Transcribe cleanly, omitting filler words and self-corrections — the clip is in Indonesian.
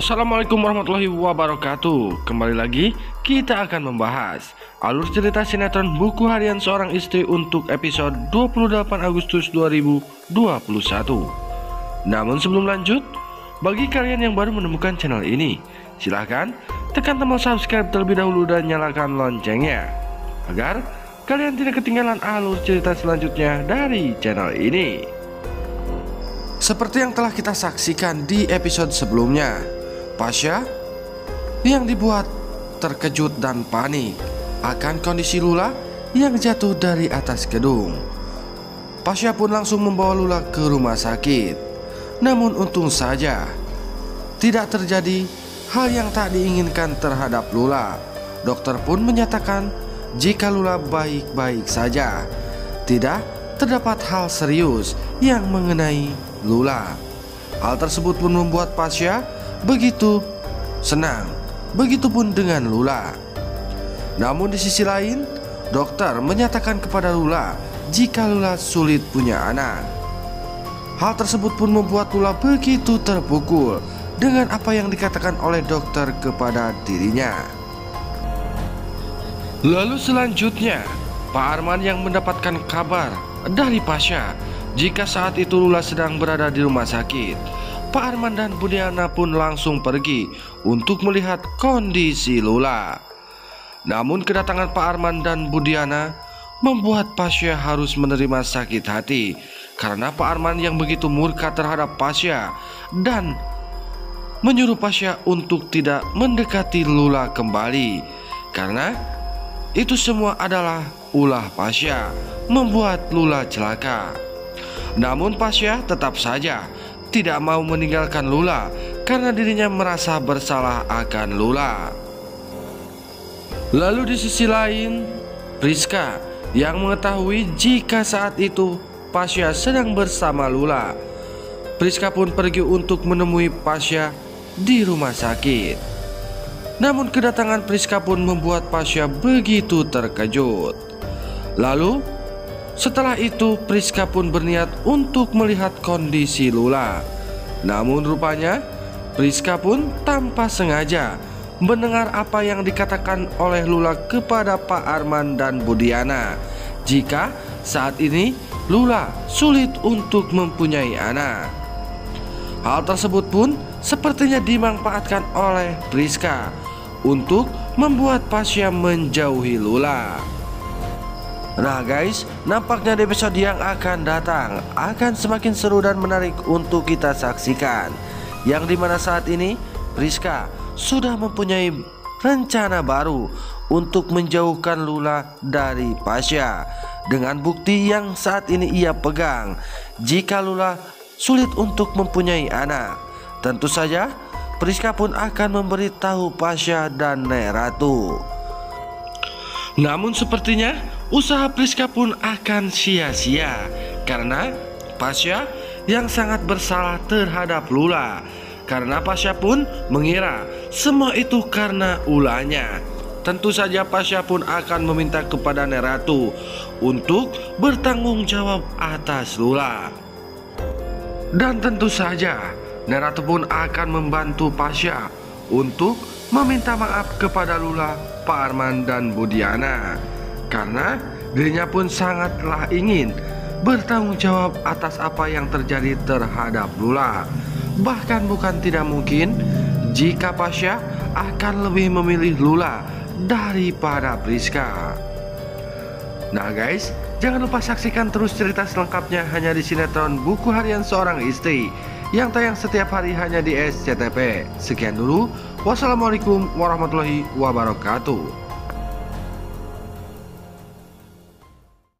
Assalamualaikum warahmatullahi wabarakatuh. Kembali lagi kita akan membahas alur cerita sinetron Buku Harian Seorang Istri untuk episode 28 Agustus 2021. Namun sebelum lanjut, bagi kalian yang baru menemukan channel ini, silahkan tekan tombol subscribe terlebih dahulu dan nyalakan loncengnya agar kalian tidak ketinggalan alur cerita selanjutnya dari channel ini. Seperti yang telah kita saksikan di episode sebelumnya, Pasha yang dibuat terkejut dan panik akan kondisi Lula yang jatuh dari atas gedung. Pasha pun langsung membawa Lula ke rumah sakit. Namun untung saja tidak terjadi hal yang tak diinginkan terhadap Lula. Dokter pun menyatakan jika Lula baik-baik saja, tidak terdapat hal serius yang mengenai Lula. Hal tersebut pun membuat Pasha begitu senang, begitupun dengan Lula. Namun di sisi lain, dokter menyatakan kepada Lula jika Lula sulit punya anak. Hal tersebut pun membuat Lula begitu terpukul dengan apa yang dikatakan oleh dokter kepada dirinya. Lalu selanjutnya, Pak Arman yang mendapatkan kabar dari Pasha jika saat itu Lula sedang berada di rumah sakit. Pak Arman dan Bu Diana pun langsung pergi untuk melihat kondisi Lula. Namun kedatangan Pak Arman dan Bu Diana membuat Pasha harus menerima sakit hati karena Pak Arman yang begitu murka terhadap Pasha dan menyuruh Pasha untuk tidak mendekati Lula kembali, karena itu semua adalah ulah Pasha membuat Lula celaka. Namun Pasha tetap saja tidak mau meninggalkan Lula karena dirinya merasa bersalah akan Lula. Lalu di sisi lain, Priska yang mengetahui jika saat itu Pasha sedang bersama Lula. Priska pun pergi untuk menemui Pasha di rumah sakit. Namun kedatangan Priska pun membuat Pasha begitu terkejut. Lalu setelah itu Priska pun berniat untuk melihat kondisi Lula. Namun rupanya Priska pun tanpa sengaja mendengar apa yang dikatakan oleh Lula kepada Pak Arman dan Bu Diana, jika saat ini Lula sulit untuk mempunyai anak. Hal tersebut pun sepertinya dimanfaatkan oleh Priska untuk membuat Pasha menjauhi Lula. Nah guys, nampaknya di episode yang akan datang akan semakin seru dan menarik untuk kita saksikan, yang dimana saat ini Priska sudah mempunyai rencana baru untuk menjauhkan Lula dari Pasha dengan bukti yang saat ini ia pegang. Jika Lula sulit untuk mempunyai anak, tentu saja Priska pun akan memberitahu Pasha dan Nek Ratu. Namun sepertinya usaha Priska pun akan sia-sia karena Pasha yang sangat bersalah terhadap Lula. Karena Pasha pun mengira semua itu karena ulahnya. Tentu saja Pasha pun akan meminta kepada Nek Ratu untuk bertanggung jawab atas Lula. Dan tentu saja Nek Ratu pun akan membantu Pasha untuk meminta maaf kepada Lula, Pak Arman dan Bu Diana, karena dirinya pun sangatlah ingin bertanggung jawab atas apa yang terjadi terhadap Lula. Bahkan bukan tidak mungkin jika Pasha akan lebih memilih Lula daripada Priska. Nah guys, jangan lupa saksikan terus cerita selengkapnya hanya di sinetron Buku Harian Seorang Istri yang tayang setiap hari hanya di SCTV. Sekian dulu, wassalamualaikum warahmatullahi wabarakatuh.